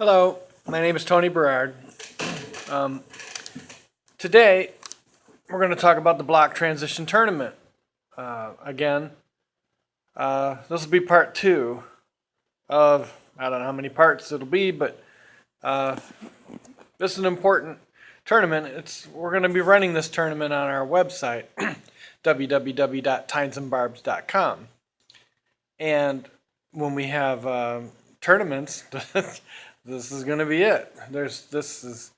Hello, my name is Tony Berard. Today, we're going to talk about the block transition tournament. Again, this will be part 2 of, I don't know how many parts it'll be, but this is an important tournament. We're going to be running this tournament on our website, www.tynesandbarbs.com. And when we have tournaments, this is going to be it. This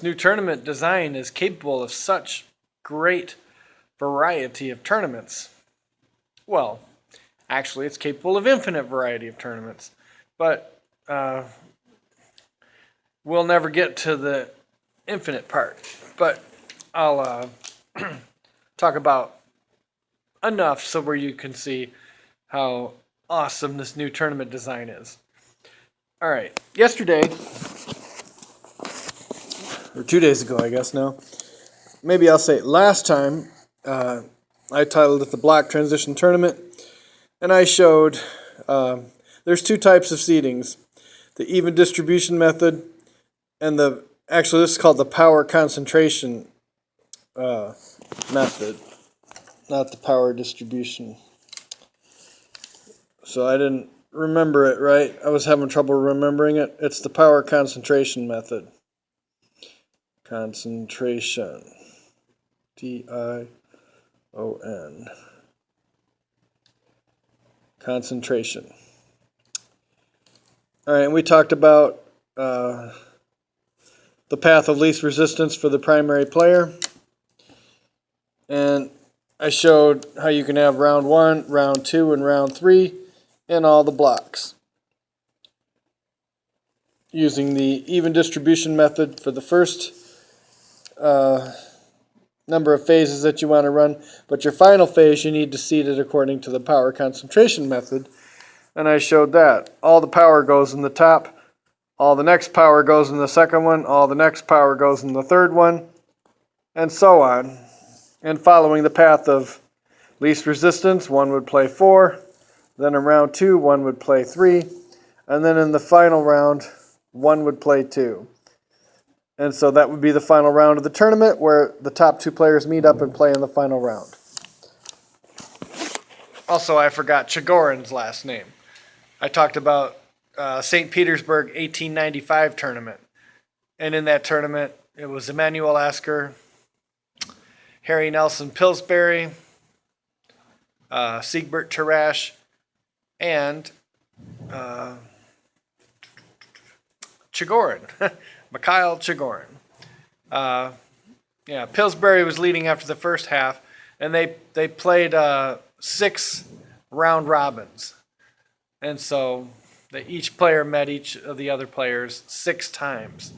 new tournament design is capable of such great variety of tournaments. Well, actually, it's capable of infinite variety of tournaments, but we'll never get to the infinite part. But I'll talk about enough so where you can see how awesome this new tournament design is. All right, yesterday, or 2 days ago, I guess now, maybe I'll say last time, I titled it the Block Transition Tournament, and I showed there's 2 types of seedings, the even distribution method and actually this is called the power concentration method, not the power distribution. So I didn't remember it right. I was having trouble remembering it. It's the power concentration method. Concentration. T-I-O-N. Concentration. All right, and we talked about the path of least resistance for the primary player. And I showed how you can have round 1, round 2, and round 3 in all the blocks, using the even distribution method for the first number of phases that you want to run, but your final phase you need to seed it according to the power concentration method, and I showed that. All the power goes in the top, all the next power goes in the second one, all the next power goes in the third one, and so on. And following the path of least resistance, one would play 4, then in round 2, one would play 3, and then in the final round, one would play 2. And so that would be the final round of the tournament where the top 2 players meet up and play in the final round. Also, I forgot Chigorin's last name. I talked about St. Petersburg 1895 tournament. And in that tournament, it was Emanuel Asker, Harry Nelson Pillsbury, Siegbert Tarash, and Chigorin, Mikhail Chigorin. Pillsbury was leading after the first half, and they played 6 round robins, and so each player met each of the other players 6 times.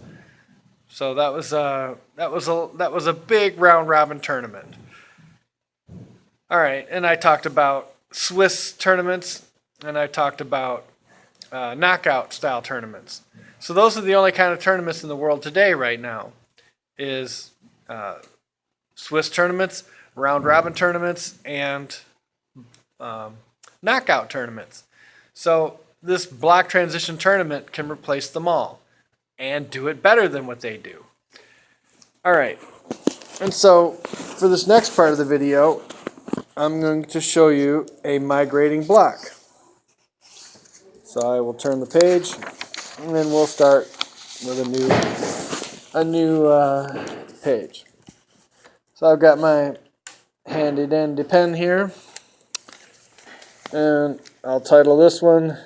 So that was a big round robin tournament. All right, and I talked about Swiss tournaments, and I talked about knockout style tournaments. So those are the only kind of tournaments in the world today right now, is Swiss tournaments, round robin tournaments, and knockout tournaments. So this block transition tournament can replace them all and do it better than what they do. All right, and so for this next part of the video, I'm going to show you a migrating block. So I will turn the page, and then we'll start with a new page. So I've got my handy dandy pen here, and I'll title this one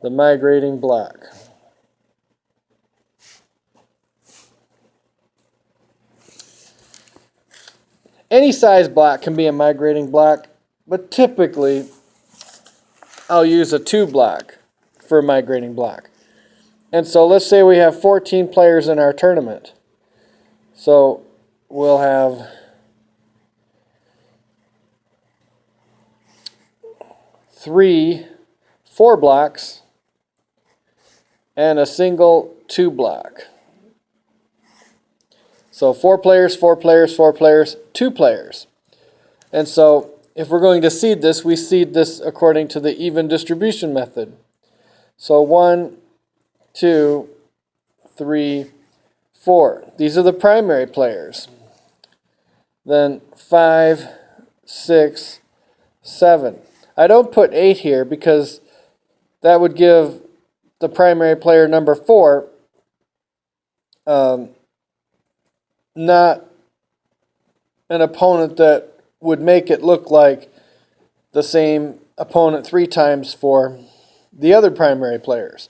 The Migrating Block. Any size block can be a migrating block, but typically I'll use a 2 block for a migrating block. And so let's say we have 14 players in our tournament. So we'll have 3 4 blocks and a single 2 block. So 4 players, 4 players, 4 players, 2 players. And so if we're going to seed this, we seed this according to the even distribution method. So 1, 2, 3, 4. These are the primary players. Then 5, 6, 7. I don't put 8 here because that would give the primary player number 4 not an opponent that would make it look like the same opponent 3 times for the other primary players.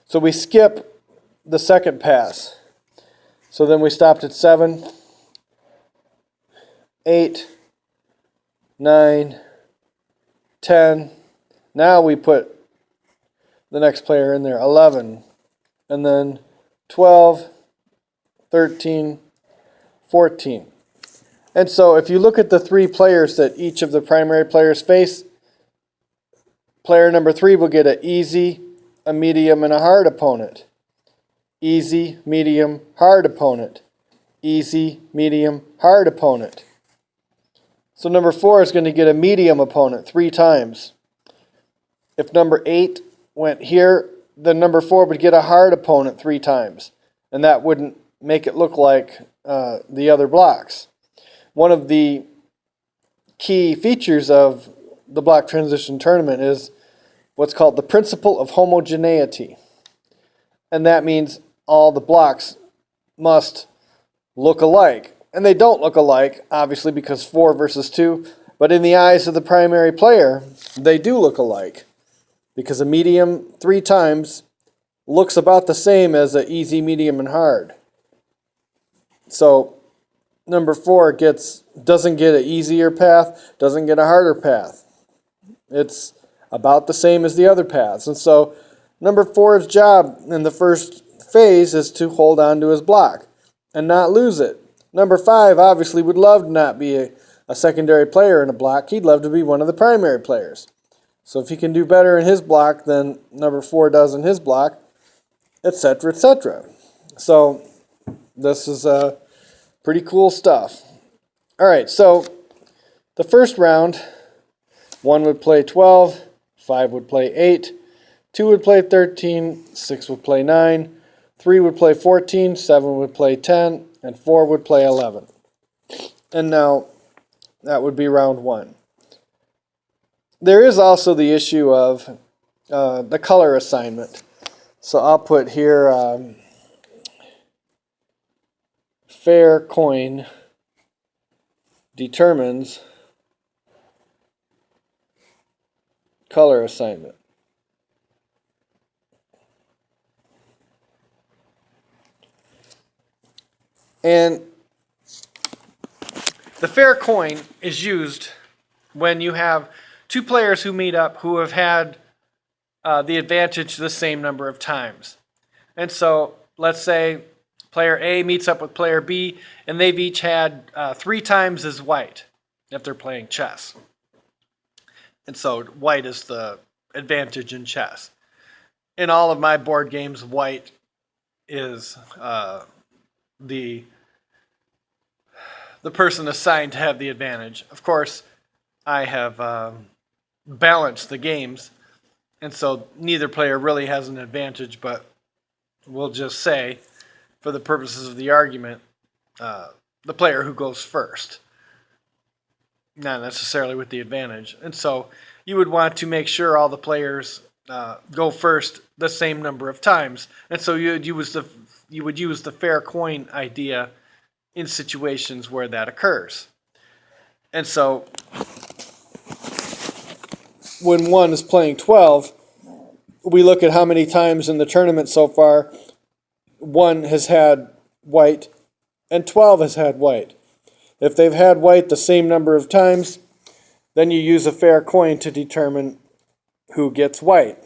So we skip the second pass. So then we stopped at 7, 8, 9, 10. Now we put the next player in there, 11. And then 12, 13, 14. And so if you look at the 3 players that each of the primary players face, player number 3 will get an easy, a medium, and a hard opponent. Easy, medium, hard opponent. Easy, medium, hard opponent. So number 4 is going to get a medium opponent 3 times. If number 8 went here, then number 4 would get a hard opponent 3 times. And that wouldn't make it look like the other blocks. One of the key features of the block transition tournament is what's called the principle of homogeneity. And that means all the blocks must look alike. And they don't look alike, obviously, because 4 versus 2. But in the eyes of the primary player, they do look alike. Because a medium 3 times looks about the same as an easy, medium, and hard. So number 4 doesn't get an easier path, doesn't get a harder path. It's about the same as the other paths. And so number 4's job in the first phase is to hold on to his block and not lose it. Number 5 obviously would love to not be a secondary player in a block. He'd love to be one of the primary players. So if he can do better in his block than number 4 does in his block, etc., etc. So this is pretty cool stuff. All right, so the first round, 1 would play 12, 5 would play 8, 2 would play 13, 6 would play 9, 3 would play 14, 7 would play 10, and 4 would play 11. And now that would be round 1. There is also the issue of the color assignment. So I'll put here fair coin determines color assignment. And the fair coin is used when you have 2 players who meet up who have had the advantage the same number of times. And so let's say player A meets up with player B, and they've each had 3 times as white if they're playing chess. And so white is the advantage in chess. In all of my board games, white is the person assigned to have the advantage. Of course, I have balanced the games, and so neither player really has an advantage, but we'll just say, for the purposes of the argument, the player who goes first, not necessarily with the advantage. And so you would want to make sure all the players go first the same number of times. And so you would use the fair coin idea in situations where that occurs. And so when 1 is playing 12, we look at how many times in the tournament so far 1 has had white and 12 has had white. If they've had white the same number of times, then you use a fair coin to determine who gets white.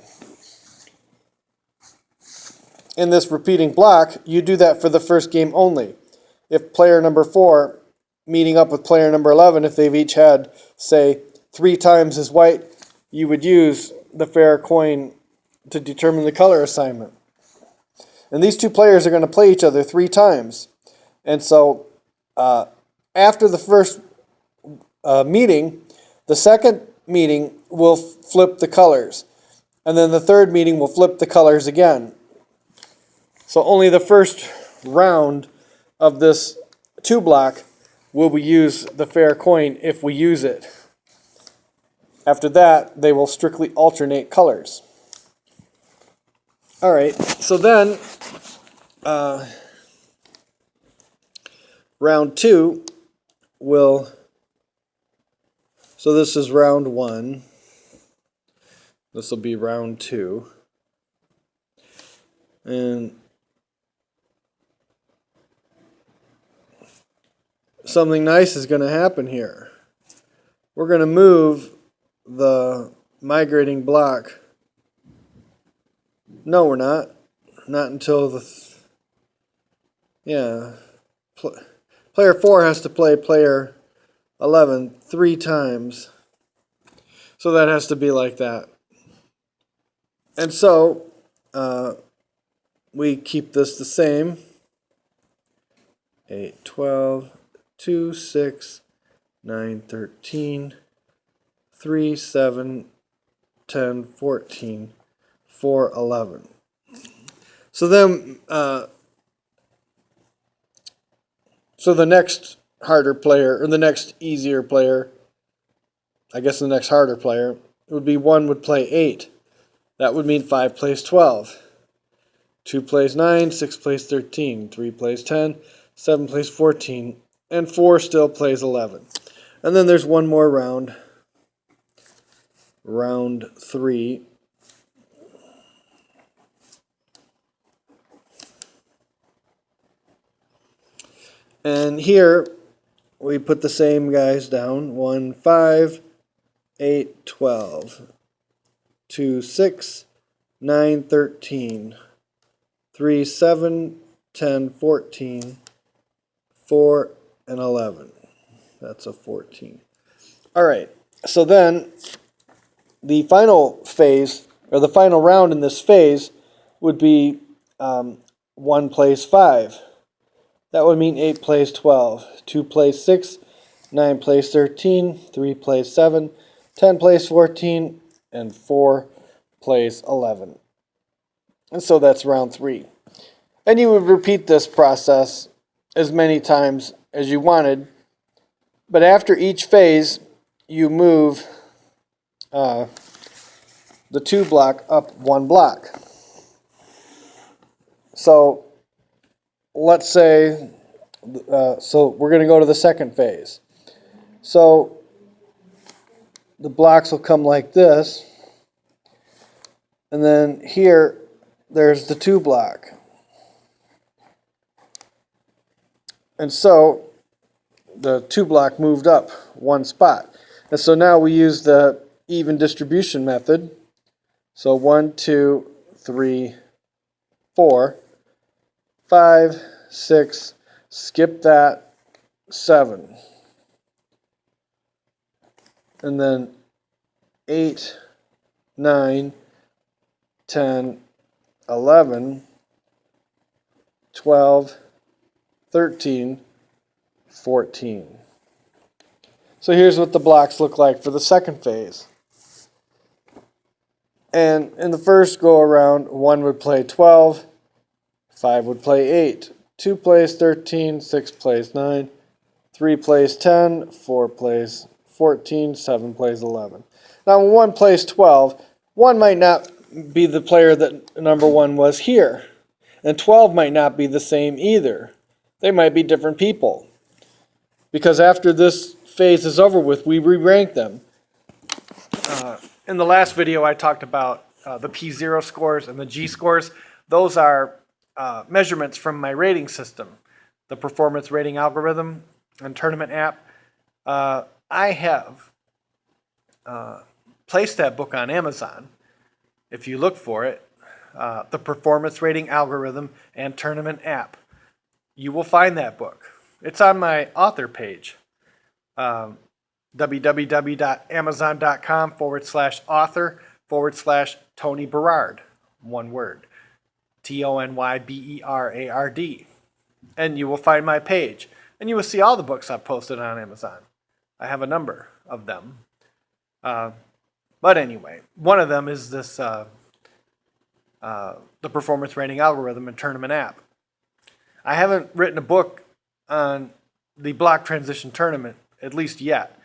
In this repeating block, you do that for the first game only. If player number 4 meeting up with player number 11, if they've each had, say, 3 times as white, you would use the fair coin to determine the color assignment. And these 2 players are going to play each other 3 times. And so after the first meeting, the second meeting will flip the colors. And then the third meeting, we'll flip the colors again. So only the first round of this 2-block will we use the fair coin if we use it. After that, they will strictly alternate colors. All right, so then round 2 will, so this is round 1. This will be round 2. And something nice is going to happen here. We're going to move the migrating block. No, we're not. Not until player 4 has to play player 11 3 times. So that has to be like that. And so we keep this the same. 8, 12, 2, 6, 9, 13, 3, 7, 10, 14, 4, 11. So then, so the next harder player, or the next easier player, I guess the next harder player, would be 1 would play 8. That would mean 5 plays 12. 2 plays 9, 6 plays 13, 3 plays 10, 7 plays 14, and 4 still plays 11. And then there's one more round, round 3. And here we put the same guys down. 1, 5, 8, 12, 2, 6, 9, 13, 3, 7, 10, 14, 4, and 11. That's a 14. All right, so then the final phase, or the final round in this phase, would be 1 plays 5. That would mean 8 plays 12, 2 plays 6, 9 plays 13, 3 plays 7, 10 plays 14, and 4 plays 11. And so that's round 3. And you would repeat this process as many times as you wanted, but after each phase, you move the 2 block up 1 block. So let's say, so we're going to go to the second phase. So the blocks will come like this, and then here there's the 2 block. And so the 2 block moved up 1 spot. And so now we use the even distribution method. So 1, 2, 3, 4, 5, 6, skip that, 7. And then 8, 9, 10, 11, 12, 13, 14. So here's what the blocks look like for the second phase. And in the first go around, 1 would play 12, 5 would play 8, 2 plays 13, 6 plays 9, 3 plays 10, 4 plays 14, 7 plays 11. Now when 1 plays 12, 1 might not be the player that number 1 was here. And 12 might not be the same either. They might be different people. Because after this phase is over with, we re-rank them. In the last video, I talked about the P0 scores and the G scores. Those are measurements from my rating system, the performance rating algorithm and tournament app. I have placed that book on Amazon. If you look for it, the performance rating algorithm and tournament app, you will find that book. It's on my author page, www.amazon.com/author/Tony Berard, one word, TonyBerard. And you will find my page. And you will see all the books I've posted on Amazon. I have a number of them. But anyway, one of them is this the performance rating algorithm and tournament app. I haven't written a book on the block transition tournament, at least yet.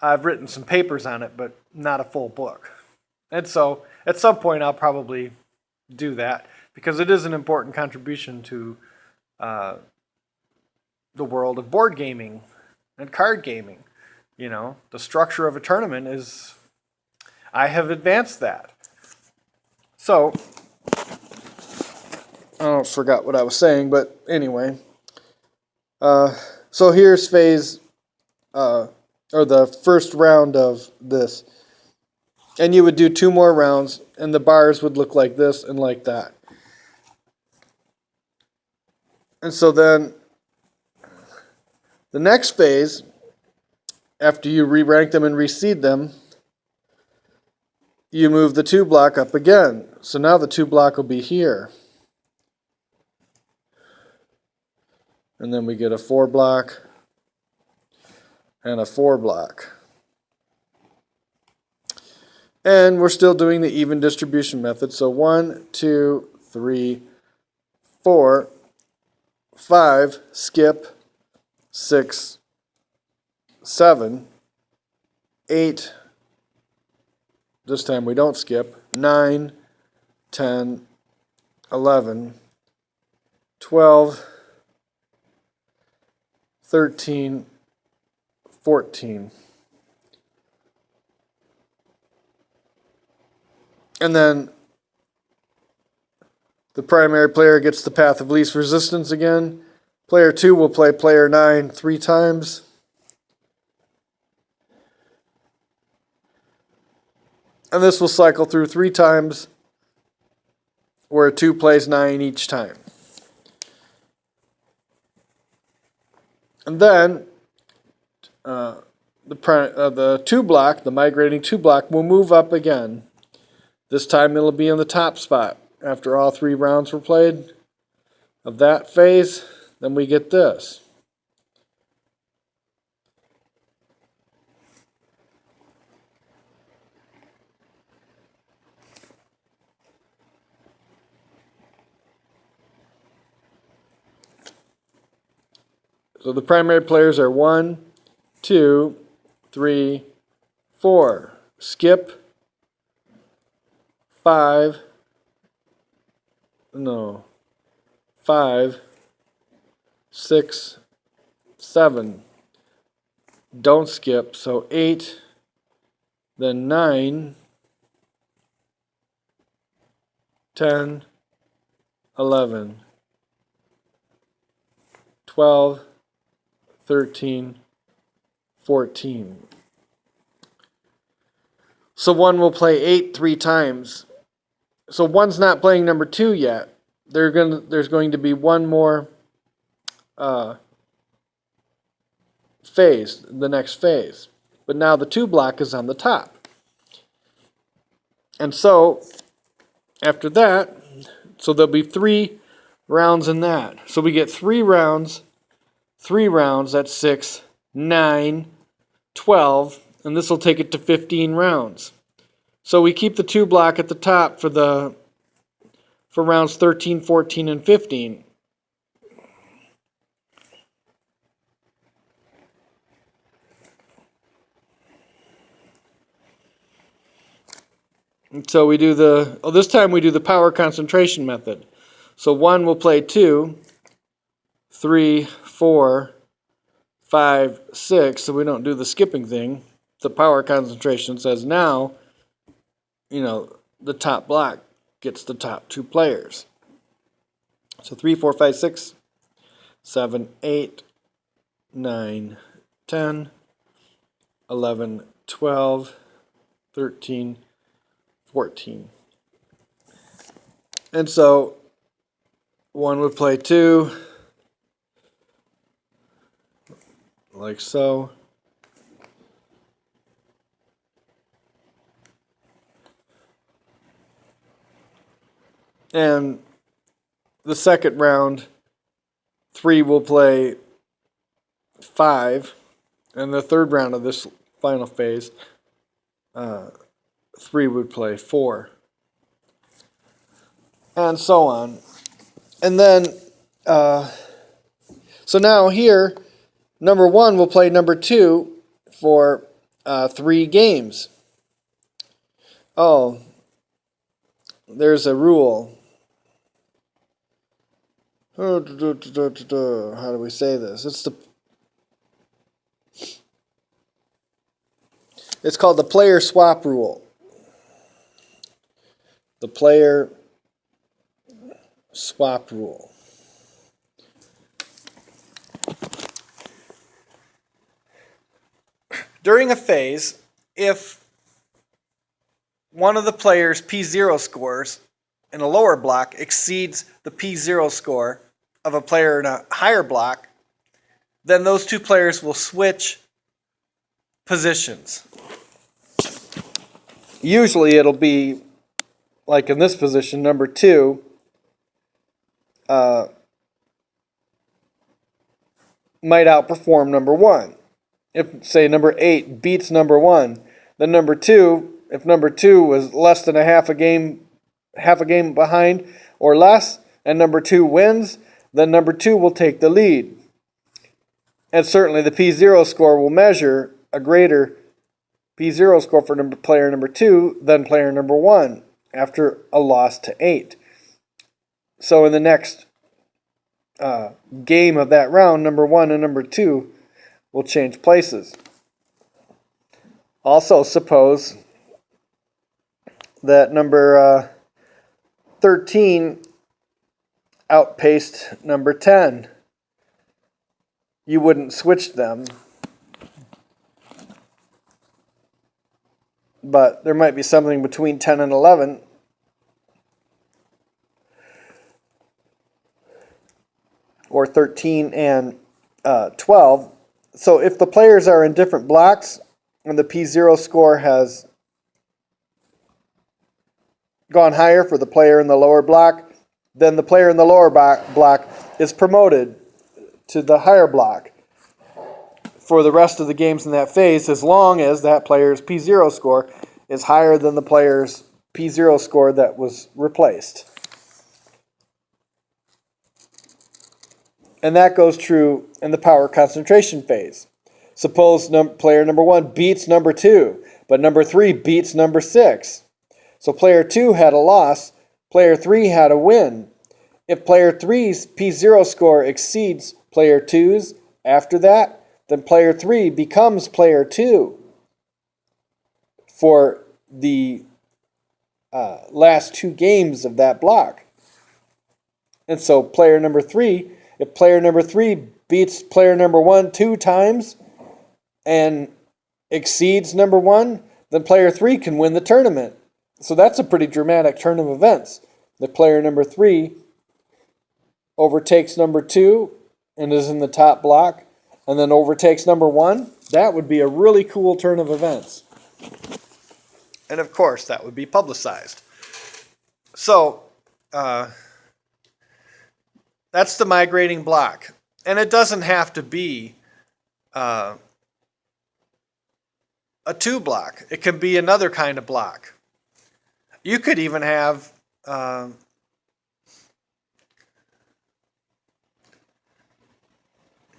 I've written some papers on it, but not a full book. And so at some point I'll probably do that because it is an important contribution to the world of board gaming and card gaming. You know, the structure of a tournament is, I have advanced that. So, I forgot what I was saying, but anyway. So here's phase, or the first round of this. And you would do 2 more rounds, and the bars would look like this and like that. And so then, the next phase, after you re-rank them and reseed them, you move the 2 block up again. So now the 2 block will be here. And then we get a 4 block and a 4 block. And we're still doing the even distribution method. So 1, 2, 3, 4, 5, skip, 6, 7, 8, this time we don't skip, 9, 10, 11, 12, 13, 14. And then the primary player gets the path of least resistance again. Player 2 will play player 9 3 times. And this will cycle through 3 times, where 2 plays 9 each time. And then the 2 block, the migrating 2 block, will move up again. This time it'll be in the top spot. After all 3 rounds were played of that phase, then we get this. So the primary players are 1, 2, 3, 4. Skip. 5, 6, 7. Don't skip. So 8, then 9, 10, 11, 12, 13, 14. So 1 will play 8 3 times. So 1's not playing number 2 yet. There's going to be 1 more phase, the next phase. But now the 2 block is on the top. And so after that, so there'll be 3 rounds in that. So we get 3 rounds, that's 6, 9, 12, and this will take it to 15 rounds. So we keep the 2 block at the top for rounds 13, 14, and 15. And so we do this time we do the power concentration method. So 1 will play 2, 3, 4, 5, 6, so we don't do the skipping thing. The power concentration says now, the top block gets the top 2 players. So 3, 4, 5, 6, 7, 8, 9, 10, 11, 12, 13, 14. And so 1 would play 2, like so. And the second round, 3 will play 5. And the third round of this final phase, 3 would play 4. And so on. And then, so now here, number 1 will play number 2 for 3 games. Oh, there's a rule. How do we say this? It's called the player swap rule. The player swap rule. During a phase, if one of the player's P0 scores in a lower block exceeds the P0 score of a player in a higher block, then those 2 players will switch positions. Usually it'll be, like in this position, number 2 might outperform number 1. If, say, number 8 beats number 1, then number 2, if number 2 was less than half a game behind or less, and number 2 wins, then number 2 will take the lead. And certainly the P0 score will measure a greater P0 score for player number 2 than player number 1 after a loss to 8. So in the next game of that round, number 1 and number 2 will change places. Also, suppose that number 13 outpaced number 10. You wouldn't switch them, but there might be something between 10 and 11. Or 13 and 12. So if the players are in different blocks and the P0 score has gone higher for the player in the lower block, then the player in the lower block is promoted to the higher block for the rest of the games in that phase, as long as that player's P0 score is higher than the player's P0 score that was replaced. And that goes true in the power concentration phase. Suppose player number 1 beats number 2, but number 3 beats number 6. So player 2 had a loss, player 3 had a win. If player 3's P0 score exceeds player 2's after that, then player 3 becomes player 2 for the last 2 games of that block. And so player number 3, if player number 3 beats player number 1 2 times and exceeds number 1, then player 3 can win the tournament. So that's a pretty dramatic turn of events. If player number 3 overtakes number 2 and is in the top block, and then overtakes number 1, that would be a really cool turn of events. And of course, that would be publicized. So, that's the migrating block. And it doesn't have to be a 2 block. It can be another kind of block. You could even have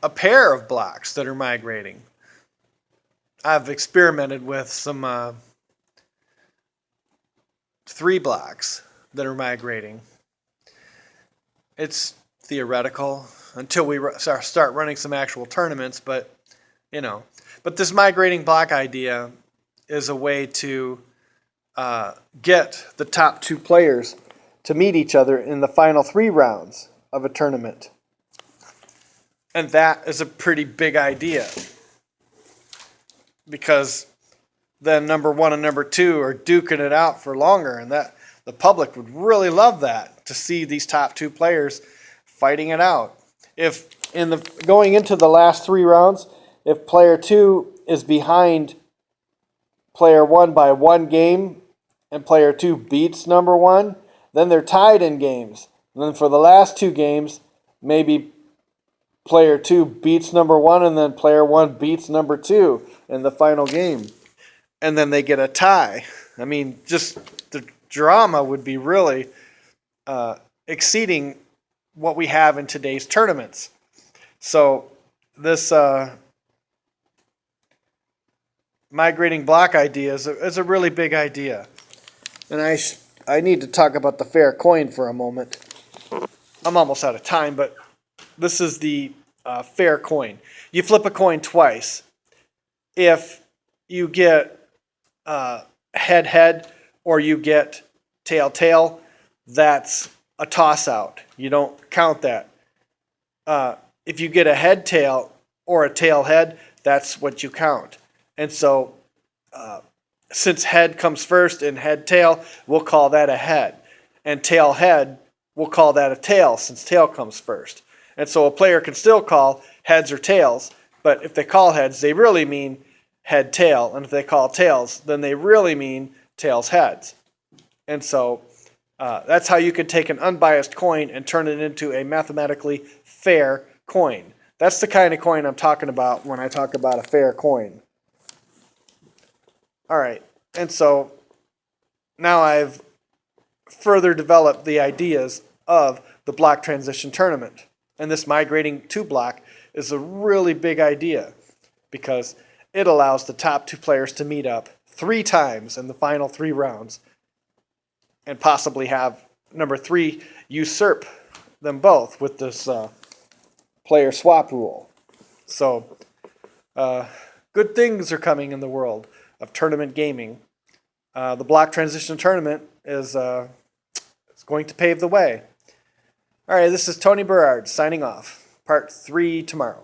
a pair of blocks that are migrating. I've experimented with some 3 blocks that are migrating. It's theoretical until we start running some actual tournaments, but but this migrating block idea is a way to get the top 2 players to meet each other in the final 3 rounds of a tournament. And that is a pretty big idea, because then number 1 and number 2 are duking it out for longer, and that the public would really love that, to see these top 2 players fighting it out. If going into the last 3 rounds, if player 2 is behind player 1 by 1 game and player 2 beats number 1, then they're tied in games. And then for the last 2 games, maybe player 2 beats number 1 and then player 1 beats number 2 in the final game. And then they get a tie. I mean, just the drama would be really exceeding what we have in today's tournaments. So this migrating block idea is a really big idea. And I need to talk about the fair coin for a moment. I'm almost out of time, but this is the fair coin. You flip a coin twice. If you get head-head or you get tail-tail, that's a toss-out. You don't count that. If you get a head-tail or a tail-head, that's what you count. And so since head comes first and head-tail, we'll call that a head. And tail-head, we'll call that a tail since tail comes first. And so a player can still call heads or tails, but if they call heads, they really mean head-tail. And if they call tails, then they really mean tails-heads. And so that's how you could take an unbiased coin and turn it into a mathematically fair coin. That's the kind of coin I'm talking about when I talk about a fair coin. All right, and so now I've further developed the ideas of the block transition tournament. And this migrating to block is a really big idea because it allows the top 2 players to meet up 3 times in the final 3 rounds and possibly have number 3 usurp them both with this player swap rule. So good things are coming in the world of tournament gaming. The block transition tournament is going to pave the way. All right, this is Tony Berard signing off. Part 3 tomorrow.